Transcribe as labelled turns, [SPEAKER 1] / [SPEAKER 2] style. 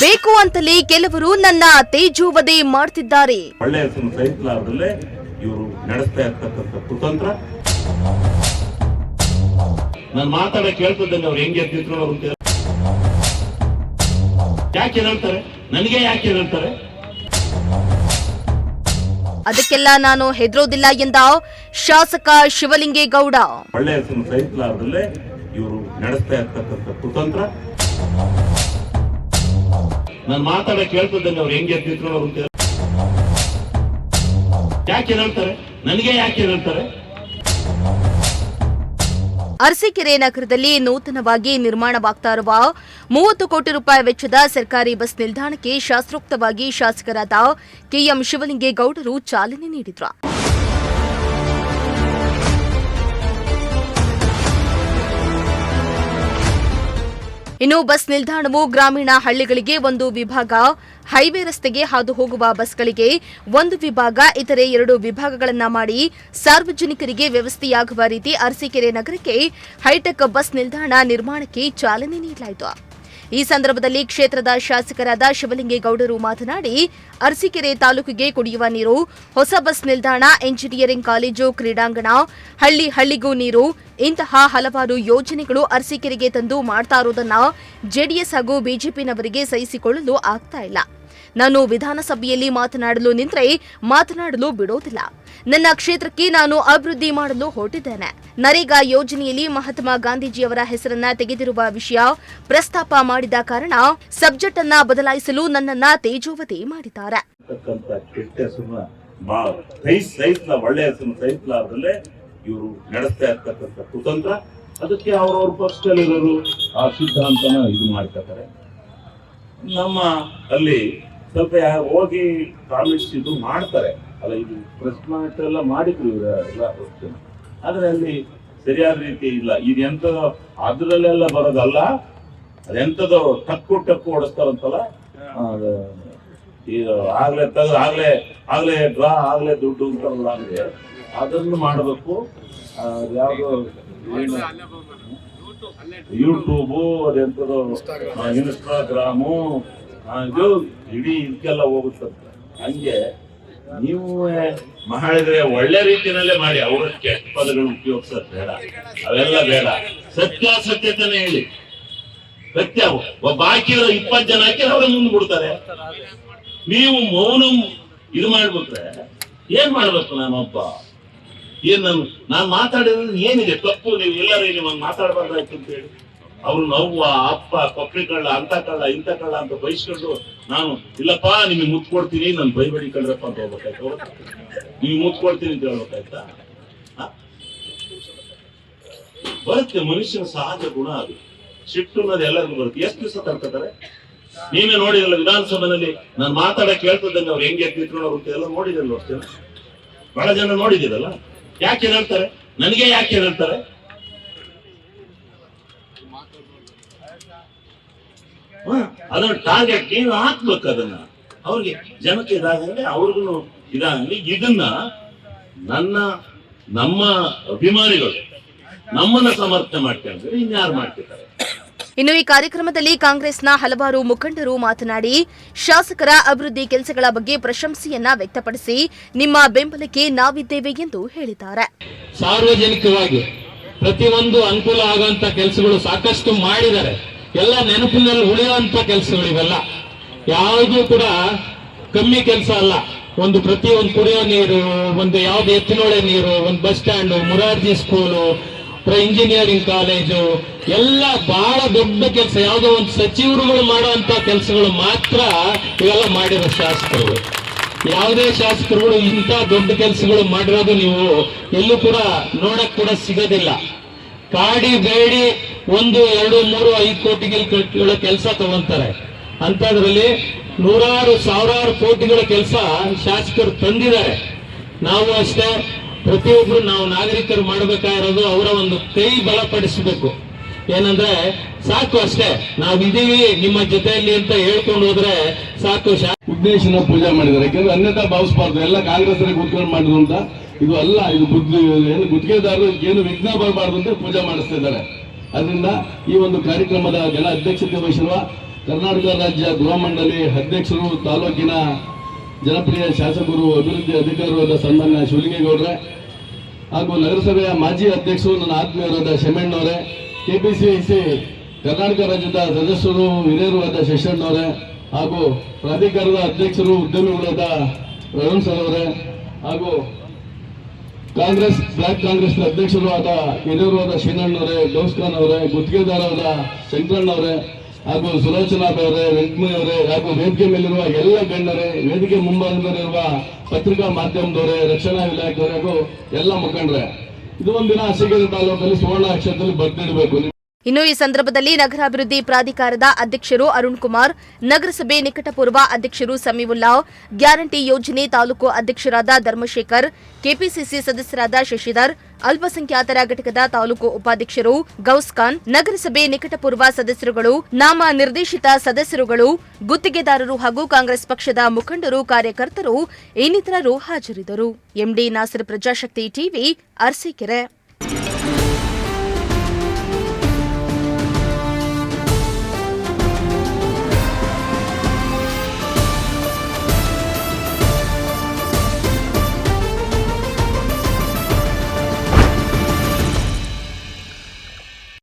[SPEAKER 1] ಬೇಕು ಅಂತಲೇ ಕೆಲವರು ನನ್ನ ತೇಜೋವಧೆ ಮಾಡ್ತಿದ್ದಾರೆ.
[SPEAKER 2] ಒಳ್ಳೆ ಹೆಸರು ಸಹಿಸಲಾರದಲ್ಲೇ ಇವರು ನಡೆಸ್ತಾ ಇರ್ತಕ್ಕಂಥ ಕುತಂತ್ರ. ನಾನು ಮಾತಾಡ ಕೇಳ್ತಿದ್ದಂಗೆ ಅವ್ರು ಹೆಂಗೆ ಎತ್ತಿದ್ರು ಅಂತ ಯಾಕೆ ಹೇಳ್ತಾರೆ, ನನಗೆ ಯಾಕೆ ಹೇಳ್ತಾರೆ?
[SPEAKER 1] ಅದಕ್ಕೆಲ್ಲ ನಾನು ಹೆದರೋದಿಲ್ಲ ಎಂದ ಶಾಸಕ ಶಿವಲಿಂಗೇಗೌಡ.
[SPEAKER 2] ಒಳ್ಳೆ ಹೆಸರು ಸಹಿಸಲಾರದಲ್ಲೇ ಇವರು ನಡೆಸ್ತಾ ಇರ್ತಕ್ಕಂಥ ಕುತಂತ್ರ. ನಾನು ಮಾತಾಡ ಕೇಳ್ತಿದ್ದಂಗೆ ಅವ್ರು ಹೆಂಗೆ ಎತ್ತಿದ್ರು ಅಂತ ಯಾಕೆ ಹೇಳ್ತಾರೆ, ನನಗೆ ಯಾಕೆ ಹೇಳ್ತಾರೆ?
[SPEAKER 1] ಅರಸೀಕೆರೆ ನಗರದಲ್ಲಿ ನೂತನವಾಗಿ ನಿರ್ಮಾಣವಾಗ್ತಾ ಇರುವ 30 ಕೋಟಿ ರೂಪಾಯಿ ವೆಚ್ಚದ ಸರ್ಕಾರಿ ಬಸ್ ನಿಲ್ದಾಣಕ್ಕೆ ಶಾಸ್ತ್ರೋಕ್ತವಾಗಿ ಶಾಸಕರಾದ ಕೆಎಂ ಶಿವಲಿಂಗೇಗೌಡರು ಚಾಲನೆ ನೀಡಿದ್ರು. ಇನ್ನು ಬಸ್ ನಿಲ್ದಾಣವು ಗ್ರಾಮೀಣ ಹಳ್ಳಿಗಳಿಗೆ ಒಂದು ವಿಭಾಗ, ಹೈವೇ ರಸ್ತೆಗೆ ಹಾದು ಹೋಗುವ ಬಸ್ಗಳಿಗೆ ಒಂದು ವಿಭಾಗ, ಇತರೆ 2 ವಿಭಾಗಗಳನ್ನು ಮಾಡಿ ಸಾರ್ವಜನಿಕರಿಗೆ ವ್ಯವಸ್ಥೆಯಾಗುವ ರೀತಿ ಅರಸೀಕೆರೆ ನಗರಕ್ಕೆ ಹೈಟೆಕ್ ಬಸ್ ನಿಲ್ದಾಣ ನಿರ್ಮಾಣಕ್ಕೆ ಚಾಲನೆ ನೀಡಲಾಯಿತು. ಈ ಸಂದರ್ಭದಲ್ಲಿ ಕ್ಷೇತ್ರದ ಶಾಸಕರಾದ ಶಿವಲಿಂಗೇಗೌಡರು ಮಾತನಾಡಿ, ಅರಸೀಕೆರೆ ತಾಲೂಕಿಗೆ ಕುಡಿಯುವ ನೀರು, ಹೊಸ ಬಸ್ ನಿಲ್ದಾಣ, ಎಂಜಿನಿಯರಿಂಗ್ ಕಾಲೇಜು, ಕ್ರೀಡಾಂಗಣ, ಹಳ್ಳಿಗೂ ನೀರು, ಇಂತಹ ಹಲವಾರು ಯೋಜನೆಗಳು ಅರಸೀಕೆರೆಗೆ ತಂದು ಮಾಡ್ತಾ ಇರುವುದನ್ನು ಜೆಡಿಎಸ್ ಹಾಗೂ ಬಿಜೆಪಿನವರಿಗೆ ಸಹಿಸಿಕೊಳ್ಳಲು ಆಗ್ತಾ ಇಲ್ಲ. ನಾನು ವಿಧಾನಸಭೆಯಲ್ಲಿ ಮಾತನಾಡಲು ನಿಂತರೆ ಮಾತನಾಡಲು ಬಿಡೋದಿಲ್ಲ. ನನ್ನ ಕ್ಷೇತ್ರಕ್ಕೆ ನಾನು ಅಭಿವೃದ್ಧಿ ಮಾಡಲು ಹೊರಟಿದ್ದೇನೆ. ನರೇಗಾ ಯೋಜನೆಯಲ್ಲಿ ಮಹಾತ್ಮ ಗಾಂಧೀಜಿಯವರ ಹೆಸರನ್ನ ತೆಗೆದಿರುವ ವಿಷಯ ಪ್ರಸ್ತಾಪ ಮಾಡಿದ ಕಾರಣ ಸಬ್ಜೆಕ್ಟ್ ಅನ್ನ ಬದಲಾಯಿಸಲು ನನ್ನನ್ನ ತೇಜೋವಧೆ ಮಾಡಿದ್ದಾರೆ.
[SPEAKER 2] ಒಳ್ಳೆಯ ಹೆಸರು ಸಹಿಸಲಾರದಲ್ಲೇ ಇವರು ನಡೆಸ್ತಾ ಇರ್ತಕ್ಕಂಥ ಕುತಂತ್ರ. ಅದಕ್ಕೆ ಅವ್ರವ್ರ ಪಕ್ಷದಲ್ಲಿರೋರು ಆ ಸಿದ್ಧಾಂತನ ಇದು ಮಾಡ್ತಾರೆ. ನಮ್ಮ ಅಲ್ಲಿ ಸ್ವಲ್ಪ ಹೋಗಿ ಕಾಮೆಂಟ್ಸ್ ಇದು ಮಾಡ್ತಾರೆ ಅಲ್ಲ, ಇದು ಪ್ರೆಸ್ ಮಾರ್ಟ್ ಎಲ್ಲ ಮಾಡಿದ್ರು ಎಲ್ಲ ವಸ್ತುನ, ಆದ್ರೆ ಅಲ್ಲಿ ಸರಿಯಾದ ರೀತಿ ಇಲ್ಲ. ಇದೆಂತದೋ ಅದ್ರಲ್ಲೆಲ್ಲ ಬರೋದಲ್ಲ, ಅದೆಂತದೋ ಟಕ್ಕು ಓಡಿಸ್ತಾರಂತಲ್ಲ, ಆಗ್ಲೇ ತೆಗೆದು ಆಗ್ಲೇ ಡ್ರಾ ಆಗ್ಲೇ ದುಡ್ಡು ಅಂತಾರಲ್ಲ, ಅಂದ್ರೆ ಅದನ್ನು ಮಾಡಬೇಕು. ಯಾವ್ದು ಯೂಟ್ಯೂಬು, ಅದೆಂತದೋ ಇನ್ಸ್ಟಾಗ್ರಾಮು, ಇದು ಇಡೀ ಇದಕ್ಕೆಲ್ಲ ಹೋಗುತ್ತಂತೆ. ಹಂಗೆ ನೀವು ಮಹಿಳೆಯರೇ ಒಳ್ಳೆ ರೀತಿಯಲ್ಲೇ ಮಾಡಿ, ಅವರ ಕೆಟ್ಟ ಪದಗಳು ಉಪಯೋಗಿಸೋದು ಬೇಡ, ಅವೆಲ್ಲ ಬೇಡ. ಸತ್ಯತೆನೇ ಹೇಳಿ. ಸತ್ಯ ಒಬ್ಬ ಹಾಕಿರೋ 20 ಜನ ಹಾಕಿ ಅವ್ರ ಮುಂದೆ ಬಿಡ್ತಾರೆ. ನೀವು ಮೌನ ಇದು ಮಾಡ್ಬಿಟ್ರೆ ಏನ್ ಮಾಡ್ಬೇಕು? ನಾನೊಬ್ಬ ನಾನು ಮಾತಾಡಿದ್ರೆ ಏನಿದೆ ತಪ್ಪು? ನೀವು ಎಲ್ಲರೂ ನೀವು ಮಾತಾಡಬಾರ್ದಾಯ್ತು ಅಂತ ಹೇಳಿ ಅವ್ರು ನೋವು, ಅಪ್ಪ ಕೊಕ್ಕಳಿ ಕಳ್ಳ, ಅಂತ ಕಳ್ಳ, ಇಂಥ ಕಳ್ಳ ಅಂತ ಬಯಸ್ಕೊಂಡು, ನಾನು ಇಲ್ಲಪ್ಪ ನಿಮಗೆ ಮುತ್ತು ಕೊಡ್ತೀನಿ, ನಾನು ಬೈಬೇಡಿ ಕಳ್ರಪ್ಪ ಅಂತ ಹೋಗ್ಬೇಕಾಯ್ತು. ನೀವು ಮುತ್ತು ಕೊಡ್ತೀನಿ ಅಂತ ಹೇಳ್ಬೇಕಾಯ್ತಾ? ಬರುತ್ತೆ, ಮನುಷ್ಯನ ಸಹಜ ಗುಣ ಅದು. ಸಿಟ್ಟು ಅನ್ನೋದು ಎಲ್ಲರಿಗೂ ಬರುತ್ತೆ. ಎಷ್ಟು ದಿವಸ ತಡ್ಕೋತಾರೆ? ನೀವೇ ನೋಡಿರಲ್ಲ ವಿಧಾನಸಭೆಯಲ್ಲಿ ನಾನು ಮಾತಾಡಕ್ಕೆ ಹೇಳ್ತಿದ್ದಂಗೆ ಅವ್ರು ಹೆಂಗೆ ಎತ್ತಿದ್ರು ಅಂತ ಎಲ್ಲ ನೋಡಿದ್ರಲ್ಲ ಅಷ್ಟೇ. ಬಹಳ ಜನ ನೋಡಿದಿರಲ್ಲ. ಯಾಕೆ ಹೇಳ್ತಾರೆ, ನನಗೆ ಯಾಕೆ ಹೇಳ್ತಾರೆ? ಅದನ್ನ ಟಾರ್ಗೆಟ್ ನೀವು ಹಾಕ್ಬೇಕು. ಅದನ್ನ ಅವ್ರಿಗೆ ಜನಕ್ಕೆ ಇದಾಗಂದ್ರೆ ಅವ್ರಿಗೂ ಇದಾಗಲಿ. ಇದನ್ನ ನಮ್ಮ ಅಭಿಮಾನಿಗಳು ನಮ್ಮನ್ನ ಸಮರ್ಥನೆ ಮಾಡ್ಕೊಂಡ್ರೆ ಇನ್ಯಾರು ಮಾಡ್ತಿದ್ದಾರೆ?
[SPEAKER 1] ಇನ್ನು ಈ ಕಾರ್ಯಕ್ರಮದಲ್ಲಿ ಕಾಂಗ್ರೆಸ್ನ ಹಲವಾರು ಮುಖಂಡರು ಮಾತನಾಡಿ, ಶಾಸಕರ ಅಭಿವೃದ್ಧಿ ಕೆಲಸಗಳ ಬಗ್ಗೆ ಪ್ರಶಂಸೆಯನ್ನ ವ್ಯಕ್ತಪಡಿಸಿ ನಿಮ್ಮ ಬೆಂಬಲಕ್ಕೆ ನಾವಿದ್ದೇವೆ ಎಂದು ಹೇಳಿದ್ದಾರೆ.
[SPEAKER 3] ಸಾರ್ವಜನಿಕವಾಗಿ ಪ್ರತಿಯೊಂದು ಅನುಕೂಲ ಆಗುವಂತ ಕೆಲಸಗಳು ಸಾಕಷ್ಟು ಮಾಡಿದ್ದಾರೆ. ಎಲ್ಲ ನೆನಪಿನಲ್ಲಿ ಉಳಿಯುವಂತ ಕೆಲಸಗಳು ಇವೆಲ್ಲ. ಯಾವುದೂ ಕೂಡ ಕಮ್ಮಿ ಕೆಲಸ ಅಲ್ಲ. ಪ್ರತಿಯೊಂದು ಕುಡಿಯೋ ನೀರು, ಒಂದು ಯಾವ್ದು ಎತ್ತಿನೊಳೆ ನೀರು, ಒಂದು bus stand, Morarji school, engineering college, ಎಲ್ಲ ಬಹಳ ದೊಡ್ಡ ಕೆಲಸ. ಯಾವುದೋ ಒಂದು ಸಚಿವರುಗಳು ಮಾಡುವಂತ ಕೆಲಸಗಳು ಮಾತ್ರ ಇವೆಲ್ಲ ಮಾಡಿರೋ ಶಾಸಕರುಗಳು. ಯಾವುದೇ ಶಾಸಕರುಗಳು ಇಂಥ ದೊಡ್ಡ ಕೆಲಸಗಳು ಮಾಡಿರೋದು ನೀವು ಎಲ್ಲೂ ಕೂಡ ನೋಡಕ್ ಕೂಡ ಸಿಗೋದಿಲ್ಲ. ಕಾಡಿ ಬೇಡಿ 1, 2, 3, 5 ಕೋಟಿಗಳ ಕೆಲಸ ತಗೊಂತಾರೆ. ಅಂತದ್ರಲ್ಲಿ ನೂರಾರು ಸಾವಿರಾರು ಕೋಟಿಗಳ ಕೆಲಸ ಶಾಸಕರು ತಂದಿದ್ದಾರೆ. ನಾವು ಅಷ್ಟೇ, ಪ್ರತಿಯೊಬ್ರು ನಾವು ನಾಗರಿಕರು ಮಾಡಬೇಕಾಗಿರೋದು ಅವರ ಒಂದು ಕೈ ಬಲಪಡಿಸಬೇಕು. ಏನಂದ್ರೆ ಸಾಕು ಅಷ್ಟೇ, ನಾವಿದೀವಿ ನಿಮ್ಮ ಜೊತೆಯಲ್ಲಿ ಅಂತ ಹೇಳ್ಕೊಂಡು ಹೋದ್ರೆ ಸಾಕು.
[SPEAKER 4] ಉದ್ದೇಶನ ಪೂಜೆ ಮಾಡಿದ್ದಾರೆ. ಯಾಕಂದ್ರೆ ಅನ್ಯತಾ ಭಾವಿಸಬಾರ್ದು. ಎಲ್ಲ ಕಾಂಗ್ರೆಸ್ ಕೂತ್ಕೊಂಡು ಮಾಡಿದ್ರು ಅಂತ ಇದು ಅಲ್ಲ. ಇದು ಏನು ಗುತ್ತಿಗೆದಾರರು ಏನು ವಿಘ್ನ ಬರಬಾರ್ದು ಅಂತ ಪೂಜೆ ಮಾಡಿಸ್ತಾ ಇದ್ದಾರೆ. ಅದರಿಂದ ಈ ಒಂದು ಕಾರ್ಯಕ್ರಮದ ಜನ ಅಧ್ಯಕ್ಷತೆ ವಹಿಸಿರುವ ಕರ್ನಾಟಕ ರಾಜ್ಯ ಗೃಹ ಮಂಡಳಿ ಅಧ್ಯಕ್ಷರು, ತಾಲೂಕಿನ ಜನಪ್ರಿಯ ಶಾಸಕರು, ಅಭಿವೃದ್ಧಿ ಅಧಿಕಾರಿಯಾದ ಸನ್ಮಾನ್ಯ ಶಿವಲಿಂಗೇಗೌಡ್ರೆ, ಹಾಗೂ ನಗರಸಭೆಯ ಮಾಜಿ ಅಧ್ಯಕ್ಷರು, ನನ್ನ ಆತ್ಮೀಯರಾದ ಶಮಣ್ಣವರೇ, ಕೆಪಿಸಿಸಿ ಕರ್ನಾಟಕ ರಾಜ್ಯದ ಸದಸ್ಯರು, ಹಿರಿಯರು ಆದ ಶಶಣ್ಣವರೇ, ಹಾಗೂ ಪ್ರಾಧಿಕಾರದ ಅಧ್ಯಕ್ಷರು, ಉದ್ಯಮಿಗಳಾದ ರವೀಣ್ ಸರ್ ಅವರೇ, ಹಾಗೂ ಬ್ಲಾಕ್ ಕಾಂಗ್ರೆಸ್ ಅಧ್ಯಕ್ಷರು ಆದ ಹಿರಿಯರು ಆದ ಶ್ರೀನಣ್ಣವರೇ, ಗೌಸ್ ಖಾನ್ ಅವರೇ, ಗುತ್ತಿಗೆದಾರರಾದ ಶಂಕರಣ್ಣವರೇ, ಹಾಗೂ ಸುಲೋಚನಾ ಅವರೇ, ವೆಂಕಟಮಯ್ಯ ಅವರೇ, ಹಾಗೂ ವೇದಿಕೆ ಮೇಲಿರುವ ಎಲ್ಲ ಗಣ್ಯರೇ, ವೇದಿಕೆ ಮುಂಭಾಗದಲ್ಲಿರುವ ಪತ್ರಿಕಾ ಮಾಧ್ಯಮದವರೇ, ರಕ್ಷಣಾ ಇಲಾಖೆಯವರೇ, ಹಾಗೂ ಎಲ್ಲ ಮುಖಂಡರೇ, ಇದು ಒಂದಿನ ಅರಸೀಕೆರೆ ತಾಲೂಕಲ್ಲಿ ಸುವರ್ಣ ಅಕ್ಷರದಲ್ಲಿ ಬರೆದಿಡಬೇಕು.
[SPEAKER 1] ಇನ್ನು ಈ ಸಂದರ್ಭದಲ್ಲಿ ನಗರಾಭಿವೃದ್ಧಿ ಪ್ರಾಧಿಕಾರದ ಅಧ್ಯಕ್ಷರು ಅರುಣ್ ಕುಮಾರ್, ನಗರಸಭೆ ನಿಕಟಪೂರ್ವ ಅಧ್ಯಕ್ಷರು ಸಮೀವುಲ್ಲಾ, ಗ್ಯಾರಂಟಿ ಯೋಜನೆ ತಾಲೂಕು ಅಧ್ಯಕ್ಷರಾದ ಧರ್ಮಶೇಖರ್, ಕೆಪಿಸಿಸಿ ಸದಸ್ಯರಾದ ಶಶಿಧರ್, ಅಲ್ಪಸಂಖ್ಯಾತರ ಘಟಕದ ತಾಲೂಕು ಉಪಾಧ್ಯಕ್ಷರು ಗೌಸ್ ಖಾನ್, ನಗರಸಭೆ ನಿಕಟಪೂರ್ವ ಸದಸ್ಯರುಗಳು, ನಾಮ ನಿರ್ದೇಶಿತ ಸದಸ್ಯರುಗಳು, ಗುತ್ತಿಗೆದಾರರು ಹಾಗೂ ಕಾಂಗ್ರೆಸ್ ಪಕ್ಷದ ಮುಖಂಡರು, ಕಾರ್ಯಕರ್ತರು ಇನ್ನಿತರರು ಹಾಜರಿದ್ದರು. MD Nasar, Prajashakti TV, Arsikere.